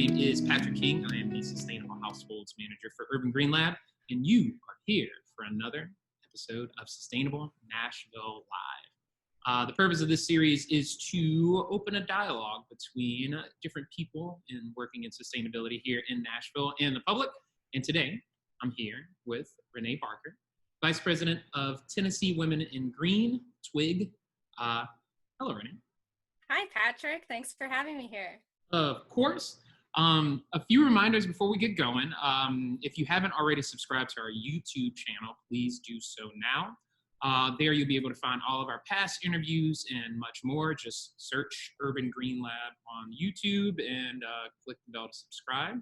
name is Patrick King. I am the Sustainable Households Manager for Urban Green Lab, and you are here for another episode of Sustainable Nashville Live. The purpose of this series is to open a dialogue between different people in working in sustainability here in Nashville and the public. And today, I'm here with Renee Barker, Vice President of Tennessee Women in Green, TWIG. Hello, Renee. Hi, Patrick. Thanks for having me here. Of course. A few reminders before we get going. If you haven't already subscribed to our YouTube channel, please do so now. There you'll be able to find all of our past interviews and much more. Just search Urban Green Lab on YouTube and click the bell to subscribe.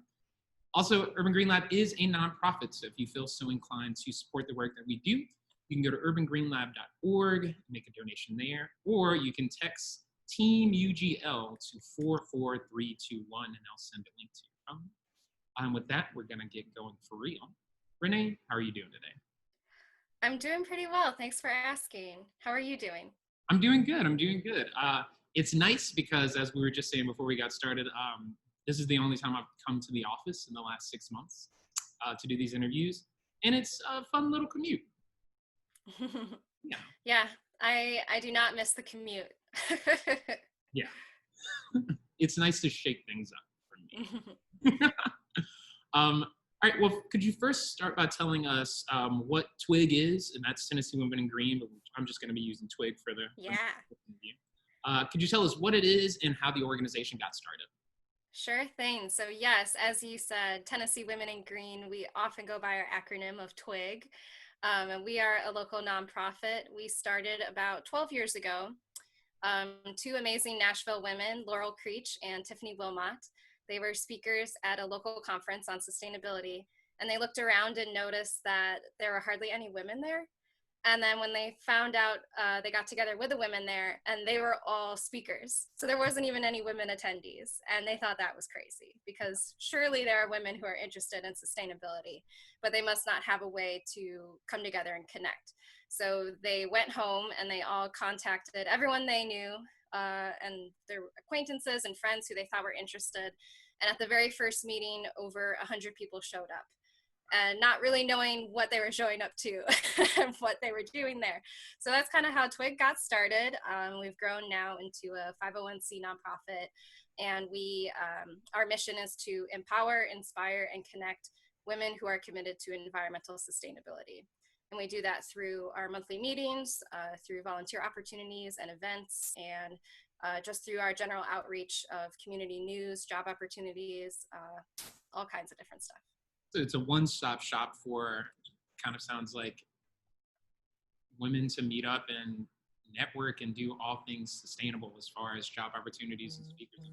Also, Urban Green Lab is a nonprofit, so if you feel so inclined to support the work that we do, you can go to urbangreenlab.org, make a donation there, or you can text Team UGL to 44321 and I'll send a link to your phone. And with that, we're gonna get going for real. Renee, how are you doing today? I'm doing pretty well. Thanks for asking. How are you doing? I'm doing good. It's nice because, as we were just saying before we got started, this is the only time I've come to the office in the last 6 months to do these interviews. And it's a fun little commute. Yeah, I do not miss the commute. Yeah. It's nice to shake things up for me. All right, well, could you first start by telling us what TWIG is? And that's Tennessee Women in Green, but I'm just going to be using TWIG for the interview. Could you tell us what it is and how the organization got started? Sure thing. So yes, as you said, Tennessee Women in Green, we often go by our acronym of TWIG. And we are a local nonprofit. We started about 12 years ago. Two amazing Nashville women, Laurel Creech and Tiffany Wilmot. They were speakers at a local conference on sustainability, and they looked around and noticed that there were hardly any women there. And then when they found out, they got together with the women there, and they were all speakers. So there wasn't even any women attendees, and they thought that was crazy, because surely there are women who are interested in sustainability, but they must not have a way to come together and connect. So they went home and they all contacted everyone they knew and their acquaintances and friends who they thought were interested. And at the very first meeting, over 100 people showed up, and not really knowing what they were showing up to and what they were doing there. So that's kind of how TWIG got started. We've grown now into a 501c nonprofit, and our mission is to empower, inspire, and connect women who are committed to environmental sustainability. And we do that through our monthly meetings, through volunteer opportunities and events, and just through our general outreach of community news, job opportunities, all kinds of different stuff. So it's a one-stop shop for, kind of sounds like, women to meet up and network and do all things sustainable as far as job opportunities and speakers.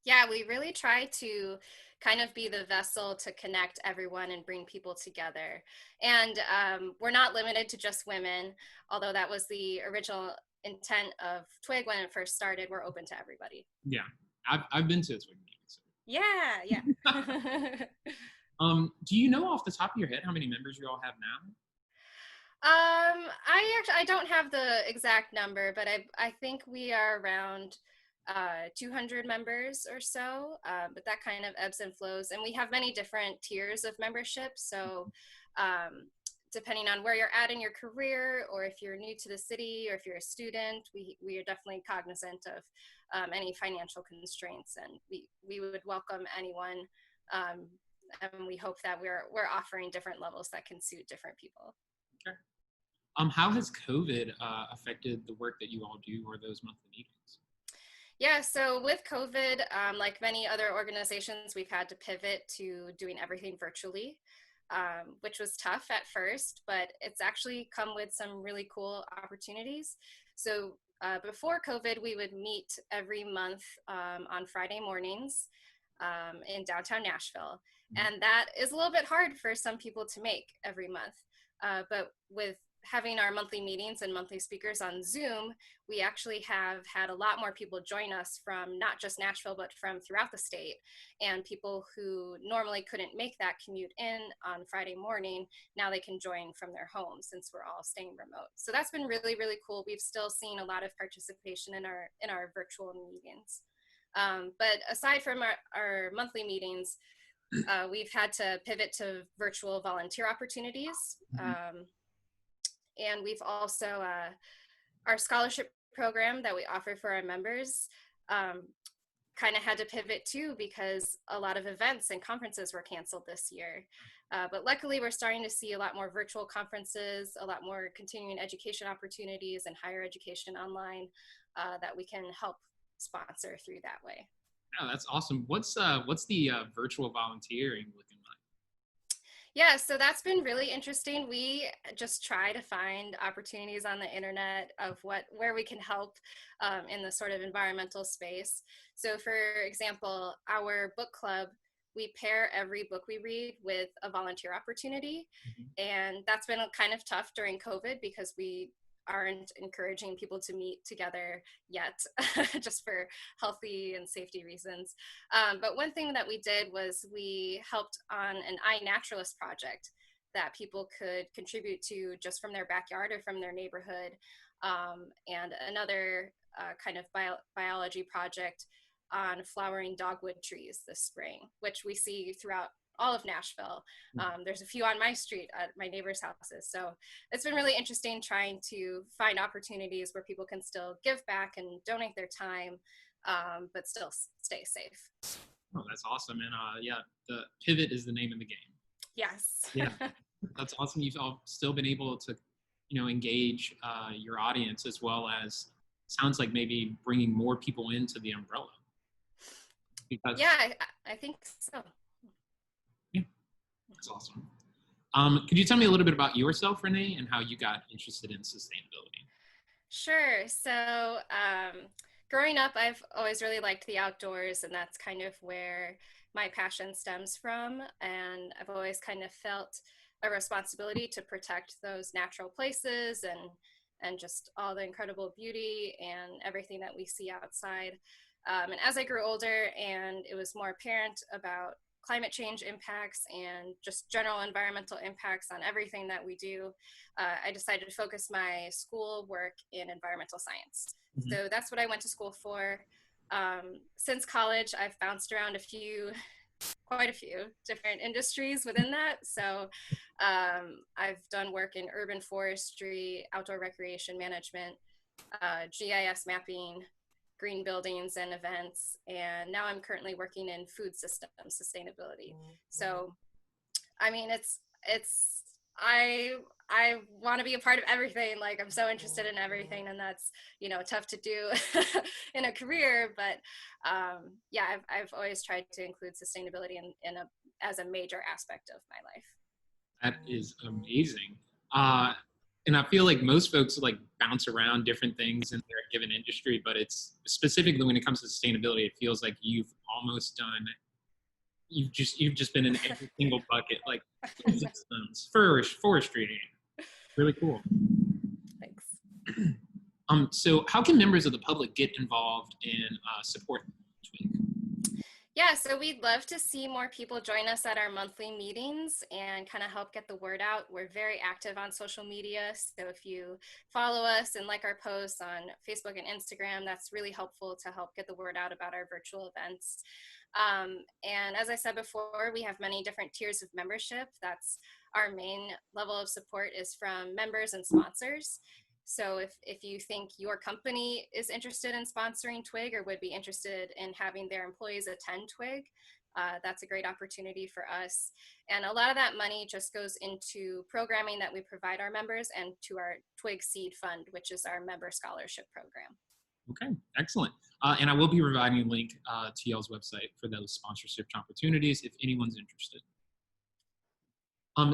Yeah, we really try to kind of be the vessel to connect everyone and bring people together. And we're not limited to just women, although that was the original intent of TWIG when it first started. We're open to everybody. Yeah, I've been to a TWIG meeting. So. Yeah. Do you know off the top of your head how many members you all have now? I don't have the exact number, but I think we are around 200 members or so, but that kind of ebbs and flows. And we have many different tiers of membership. So depending on where you're at in your career, or if you're new to the city, or if you're a student, we are definitely cognizant of any financial constraints, and we would welcome anyone. And we hope that we're offering different levels that can suit different people. Okay. How has COVID affected the work that you all do, or those monthly meetings? Yeah, so with COVID, like many other organizations, we've had to pivot to doing everything virtually, which was tough at first, but it's actually come with some really cool opportunities. So before COVID, we would meet every month on Friday mornings in downtown Nashville. And that is a little bit hard for some people to make every month. But with having our monthly meetings and monthly speakers on Zoom, we actually have had a lot more people join us from not just Nashville, but from throughout the state. And people who normally couldn't make that commute in on Friday morning, now they can join from their homes since we're all staying remote. So that's been really, really cool. We've still seen a lot of participation in our virtual meetings. But aside from our monthly meetings, we've had to pivot to virtual volunteer opportunities. And we've also, our scholarship program that we offer for our members kind of had to pivot too because a lot of events and conferences were canceled this year. But luckily, we're starting to see a lot more virtual conferences, a lot more continuing education opportunities and higher education online that we can help sponsor through that way. Yeah, that's awesome. What's the virtual volunteering looking like? Yeah, so that's been really interesting. We just try to find opportunities on the internet of where we can help in the sort of environmental space. So for example, our book club, we pair every book we read with a volunteer opportunity. And that's been kind of tough during COVID because we aren't encouraging people to meet together yet, just for healthy and safety reasons. But one thing that we did was we helped on an iNaturalist project that people could contribute to just from their backyard or from their neighborhood. And another kind of biology project on flowering dogwood trees this spring, which we see throughout all of Nashville. There's a few on my street at my neighbors' houses. So it's been really interesting trying to find opportunities where people can still give back and donate their time, but still stay safe. Oh, that's awesome. And yeah, the pivot is the name of the game. Yes. Yeah, that's awesome. You've all still been able to, engage your audience as well as sounds like maybe bringing more people into the umbrella. Because yeah, I think so. Yeah, that's awesome. Could you tell me a little bit about yourself, Renee, and how you got interested in sustainability? Sure. So growing up, I've always really liked the outdoors, and that's kind of where my passion stems from. And I've always kind of felt a responsibility to protect those natural places and just all the incredible beauty and everything that we see outside. And as I grew older and it was more apparent about climate change impacts and just general environmental impacts on everything that we do, I decided to focus my school work in environmental science. So that's what I went to school for. Since college, I've bounced around quite a few different industries within that. So I've done work in urban forestry, outdoor recreation management, GIS mapping, green buildings and events, and now I'm currently working in food system sustainability. So I mean, I want to be a part of everything. Like, I'm so interested in everything, and that's, tough to do in a career, but yeah, I've always tried to include sustainability as a major aspect of my life. That is amazing. And I feel like most folks like bounce around different things in their given industry, but it's specifically when it comes to sustainability, it feels like you've just been in every single bucket, like systems, forestry. Really cool. Thanks. So how can members of the public get involved in support TWIG? Yeah, so we'd love to see more people join us at our monthly meetings and kind of help get the word out. We're very active on social media, so if you follow us and like our posts on Facebook and Instagram, that's really helpful to help get the word out about our virtual events. And as I said before, we have many different tiers of membership. That's our main level of support is from members and sponsors. So if you think your company is interested in sponsoring TWIG or would be interested in having their employees attend TWIG, that's a great opportunity for us. And a lot of that money just goes into programming that we provide our members and to our TWIG Seed Fund, which is our member scholarship program. Okay, excellent. And I will be providing a link to y'all's website for those sponsorship opportunities if anyone's interested.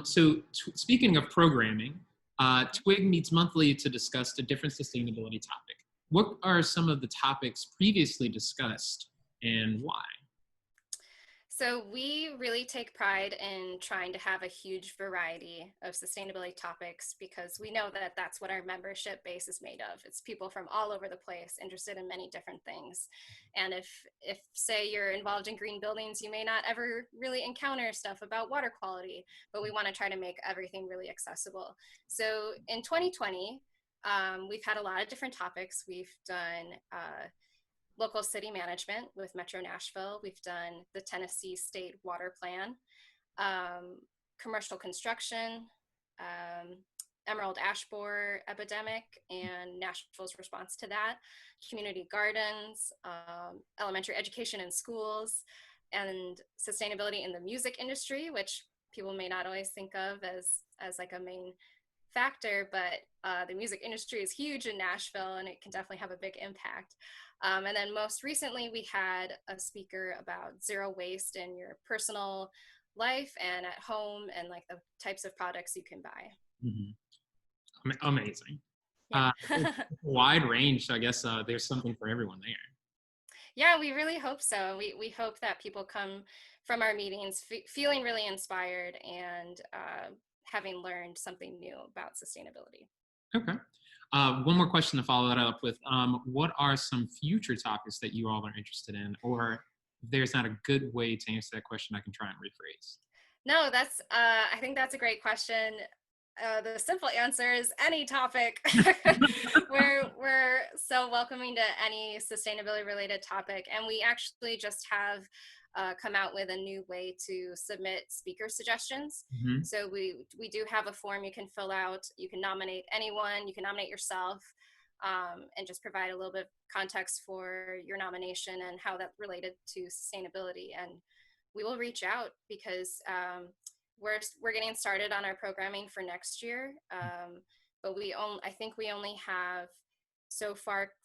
So speaking of programming, TWIG meets monthly to discuss a different sustainability topic. What are some of the topics previously discussed and why? So we really take pride in trying to have a huge variety of sustainability topics because we know that that's what our membership base is made of. It's people from all over the place interested in many different things. And if say you're involved in green buildings, you may not ever really encounter stuff about water quality, but we want to try to make everything really accessible. So in 2020, we've had a lot of different topics. We've done local city management with Metro Nashville. We've done the Tennessee State Water Plan, commercial construction, um, emerald ash borer epidemic and Nashville's response to that, community gardens, elementary education in schools, and sustainability in the music industry, which people may not always think of as like a main factor, but the music industry is huge in Nashville and it can definitely have a big impact. And then most recently, we had a speaker about zero waste in your personal life and at home and like the types of products you can buy. Amazing. Yeah. It's a wide range, so I guess there's something for everyone there. Yeah, we really hope so. We hope that people come from our meetings feeling really inspired and having learned something new about sustainability. Okay. One more question to follow that up with. What are some future topics that you all are interested in? Or if there's not a good way to answer that question, I can try and rephrase. No, I think that's a great question. The simple answer is any topic. we're so welcoming to any sustainability related topic, and we actually just have come out with a new way to submit speaker suggestions. Mm-hmm. So we do have a form you can fill out. You can nominate anyone. You can nominate yourself, and just provide a little bit of context for your nomination and how that related to sustainability. And we will reach out because we're getting started on our programming for next year, but I think we only have so far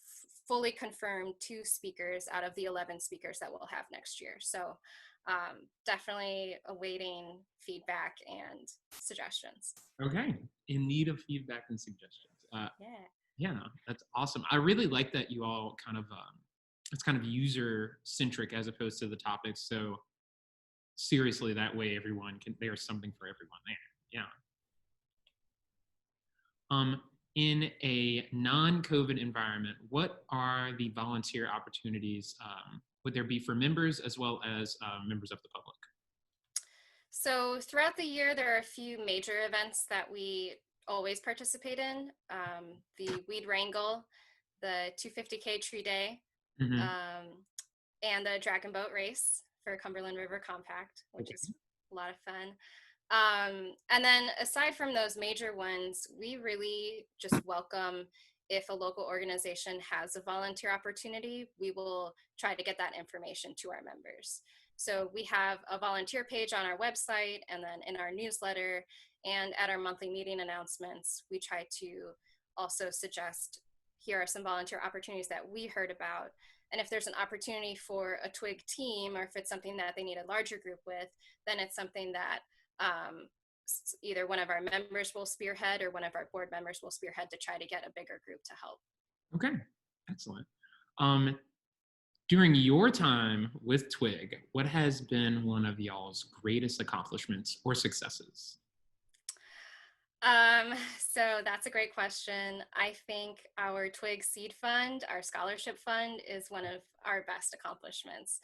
fully confirmed 2 speakers out of the 11 speakers that we'll have next year. So definitely awaiting feedback and suggestions. Okay, in need of feedback and suggestions. Yeah, that's awesome. I really like that you all kind of it's kind of user centric as opposed to the topics. So seriously, that way there's something for everyone there. Yeah. In a non-COVID environment, what are the volunteer opportunities would there be for members as well as members of the public? So throughout the year, there are a few major events that we always participate in. The Weed Wrangle, the 250K Tree Day, Mm-hmm. And the Dragon Boat Race for Cumberland River Compact, which is a lot of fun. And then aside from those major ones, we really just welcome if a local organization has a volunteer opportunity, we will try to get that information to our members. So we have a volunteer page on our website, and then in our newsletter and at our monthly meeting announcements, we try to also suggest here are some volunteer opportunities that we heard about. And if there's an opportunity for a TWIG team, or if it's something that they need a larger group with, then it's something that either one of our members will spearhead or one of our board members will spearhead to try to get a bigger group to help. Okay, excellent. During your time with TWIG, what has been one of y'all's greatest accomplishments or successes? So that's a great question. I think our TWIG Seed Fund, our scholarship fund, is one of our best accomplishments.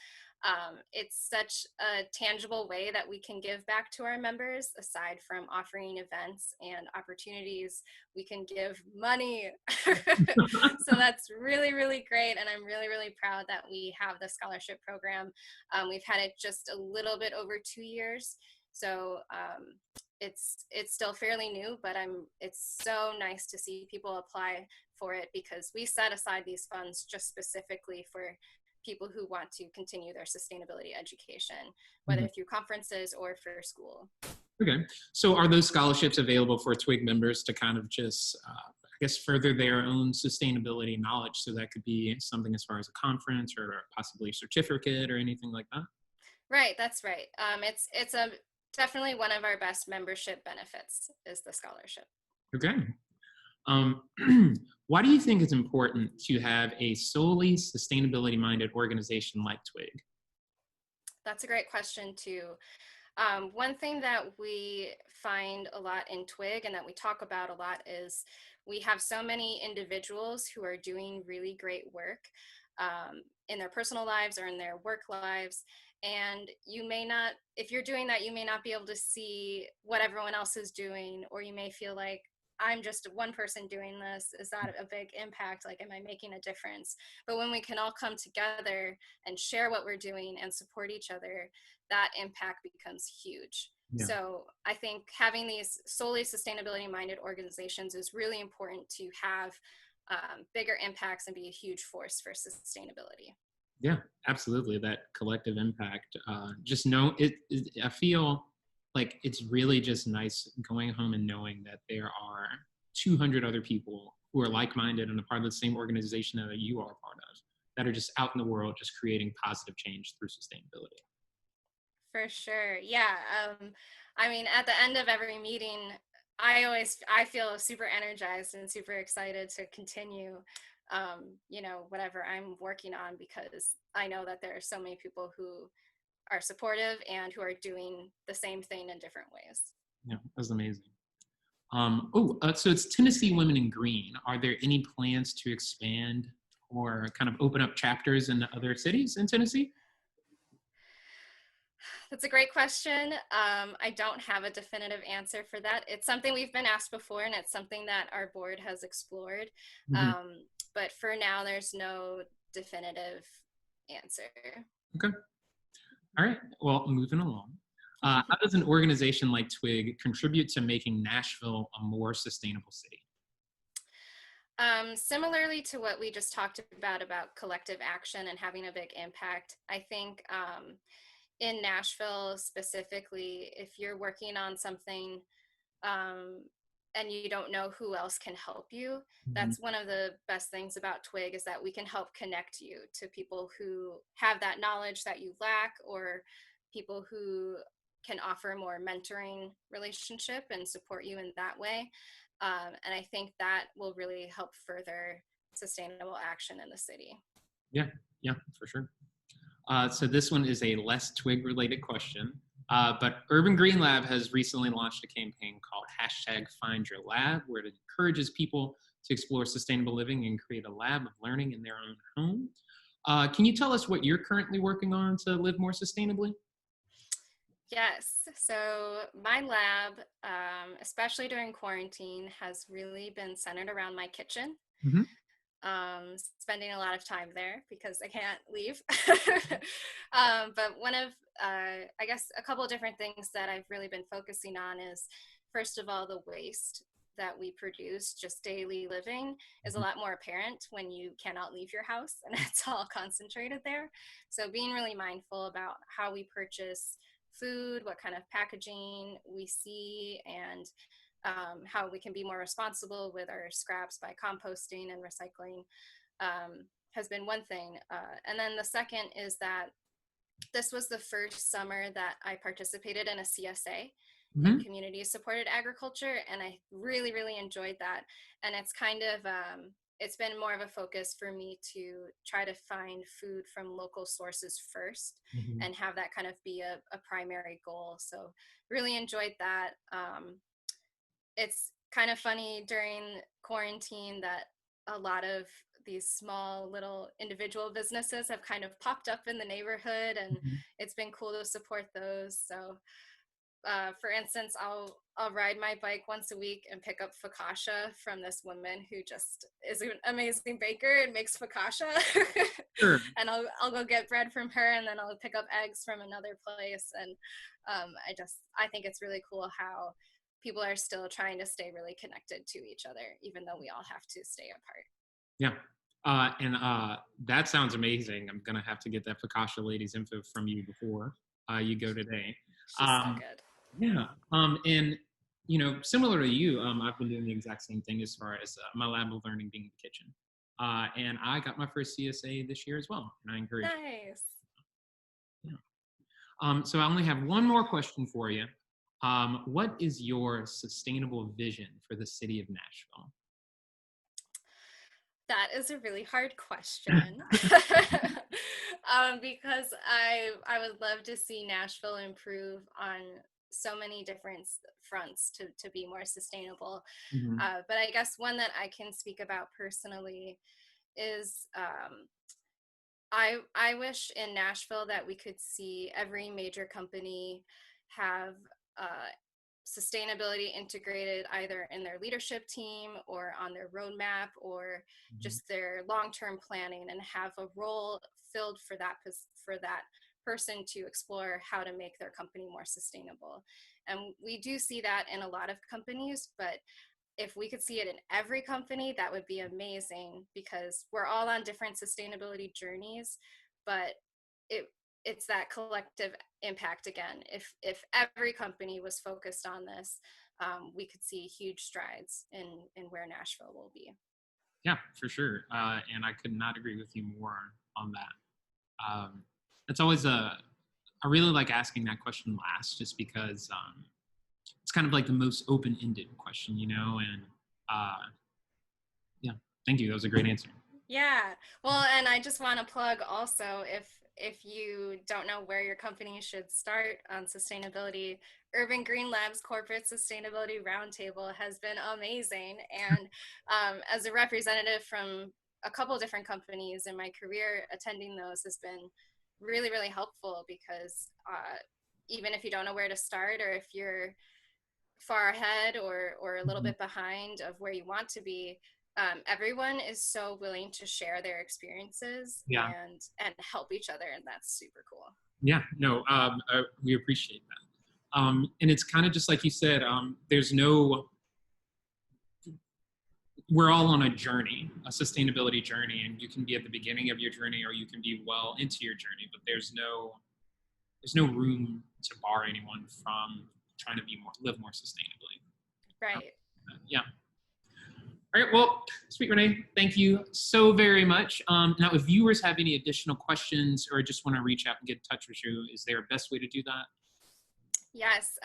It's such a tangible way that we can give back to our members. Aside from offering events and opportunities, we can give money. So that's really, really great. And I'm really, really proud that we have the scholarship program. We've had it just a little bit over 2 years. So it's still fairly new, but it's so nice to see people apply for it because we set aside these funds just specifically for people who want to continue their sustainability education, whether through conferences or for school. Okay, so are those scholarships available for TWIG members to kind of just, I guess, further their own sustainability knowledge? So that could be something as far as a conference or possibly a certificate or anything like that? Right, that's right. It's definitely one of our best membership benefits is the scholarship. Okay. Why do you think it's important to have a solely sustainability-minded organization like TWIG? That's a great question too. One thing that we find a lot in TWIG and that we talk about a lot is we have so many individuals who are doing really great work in their personal lives or in their work lives. And you may not, if you're doing that, you may not be able to see what everyone else is doing, or you may feel like, I'm just one person doing this. Is that a big impact? Like, am I making a difference? But when we can all come together and share what we're doing and support each other, that impact becomes huge. Yeah. So I think having these solely sustainability minded organizations is really important to have bigger impacts and be a huge force for sustainability. Yeah, absolutely. That collective impact. Just know it. I feel like it's really just nice going home and knowing that there are 200 other people who are like-minded and a part of the same organization that you are a part of, that are just out in the world, just creating positive change through sustainability. For sure. Yeah. I mean, at the end of every meeting, I feel super energized and super excited to continue, whatever I'm working on, because I know that there are so many people who are supportive and who are doing the same thing in different ways. Yeah, that's amazing. So it's Tennessee Women in Green. Are there any plans to expand or kind of open up chapters in other cities in Tennessee? That's a great question. I don't have a definitive answer for that. It's something we've been asked before, and it's something that our board has explored. Mm-hmm. But for now, there's no definitive answer. Okay. All right. Well, moving along. How does an organization like TWIG contribute to making Nashville a more sustainable city? Similarly to what we just talked about collective action and having a big impact, I think in Nashville specifically, if you're working on something um, and you don't know who else can help you, Mm-hmm. that's one of the best things about TWIG, is that we can help connect you to people who have that knowledge that you lack, or people who can offer a more mentoring relationship and support you in that way. And I think that will really help further sustainable action in the city. Yeah, yeah, for sure. So this one is a less twig related question, but Urban Green Lab has recently launched a campaign called #FindYourLab, where it encourages people to explore sustainable living and create a lab of learning in their own home. Can you tell us what you're currently working on to live more sustainably? Yes. So my lab, especially during quarantine, has really been centered around my kitchen. Mm-hmm. Spending a lot of time there because I can't leave. But one of, I guess, a couple of different things that I've really been focusing on is, first of all, the waste that we produce, just daily living, is a lot more apparent when you cannot leave your house and it's all concentrated there. So being really mindful about how we purchase food, what kind of packaging we see, and how we can be more responsible with our scraps by composting and recycling, has been one thing. And then the second is that this was the first summer that I participated in a CSA, in Mm-hmm. community supported agriculture, and I really, really enjoyed that. And it's kind of, it's been more of a focus for me to try to find food from local sources first Mm-hmm. and have that kind of be a primary goal. So really enjoyed that. It's kind of funny during quarantine that a lot of these small little individual businesses have kind of popped up in the neighborhood, and Mm-hmm. it's been cool to support those. So for instance, I'll ride my bike once a week and pick up focaccia from this woman who just is an amazing baker and makes focaccia. Sure. And I'll go get bread from her, and then I'll pick up eggs from another place. And I think it's really cool how people are still trying to stay really connected to each other, even though we all have to stay apart. Yeah. And that sounds amazing. I'm going to have to get that Fakasha lady's info from you before you go today. She's so Um, good. yeah. And, similar to you, I've been doing the exact same thing as far as my lab of learning being in the kitchen. And I got my first CSA this year as well. And I encourage you. Nice. Yeah. So I only have one more question for you. What is your sustainable vision for the city of Nashville? That is a really hard question. Because I would love to see Nashville improve on so many different fronts to be more sustainable. Mhm. But I guess one that I can speak about personally is, I wish in Nashville that we could see every major company have sustainability integrated either in their leadership team or on their roadmap or just their long-term planning, and have a role filled for that person to explore how to make their company more sustainable. And we do see that in a lot of companies, but if we could see it in every company, that would be amazing, because we're all on different sustainability journeys, but it's that collective impact again. If every company was focused on this, we could see huge strides in where Nashville will be. Yeah, for sure. And I could not agree with you more on that. It's always I really like asking that question last, just because it's kind of like the most open-ended question, you know, and yeah, thank you. That was a great answer. Yeah. Well, and I just want to plug also, if you don't know where your company should start on sustainability, Urban Green Lab's Corporate Sustainability Roundtable has been amazing. And as a representative from a couple different companies in my career, attending those has been really, really helpful, because even if you don't know where to start, or if you're far ahead or a little bit behind of where you want to be, everyone is so willing to share their experiences and help each other, and that's super cool. Yeah, no, we appreciate that. And it's kind of just like you said, we're all on a journey, a sustainability journey, and you can be at the beginning of your journey or you can be well into your journey, but there's no room to bar anyone from trying to live more sustainably. Right. Yeah. All right, well, sweet Renee, thank you so very much. Now, if viewers have any additional questions or just want to reach out and get in touch with you, is there a best way to do that? Yes,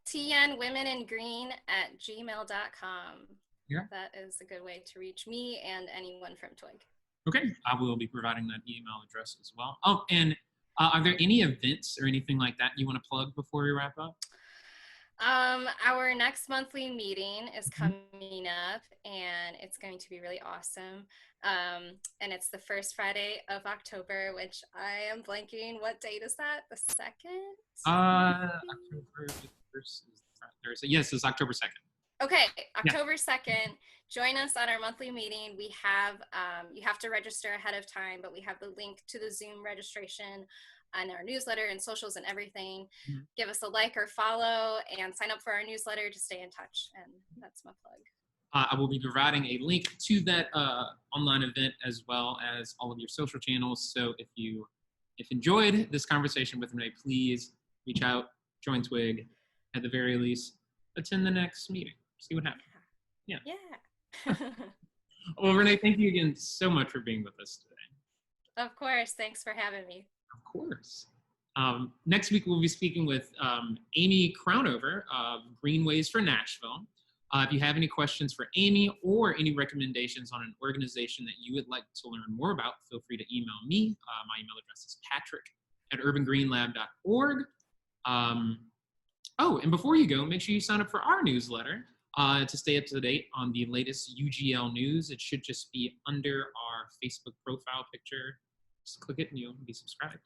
tnwomeningreen@gmail.com. Yeah. That is a good way to reach me and anyone from TWIG. Okay, I will be providing that email address as well. Oh, and are there any events or anything like that you want to plug before we wrap up? Our next monthly meeting is coming up, and it's going to be really awesome. And it's the first Friday of October, which I am blanking. What date is that? The 2nd? October 1st is Thursday. Yes, it's October 2nd. Okay, October 2nd. Join us on our monthly meeting. We have, you have to register ahead of time, but we have the link to the Zoom registration on our newsletter and socials and everything. Give us a like or follow and sign up for our newsletter to stay in touch. And that's my plug. I will be providing a link to that online event, as well as all of your social channels. So if you enjoyed this conversation with Renee, please reach out, join TWIG, at the very least, attend the next meeting. See what happens. Yeah. Well, Renee, thank you again so much for being with us today. Of course. Thanks for having me. Of course. Next week, we'll be speaking with Amy Crownover of Greenways for Nashville. If you have any questions for Amy or any recommendations on an organization that you would like to learn more about, feel free to email me. My email address is patrick@urbangreenlab.org. Oh, and before you go, make sure you sign up for our newsletter to stay up to date on the latest UGL news. It should just be under our Facebook profile picture. Just click it and you'll be subscribed.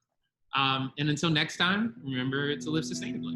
And until next time, remember to live sustainably.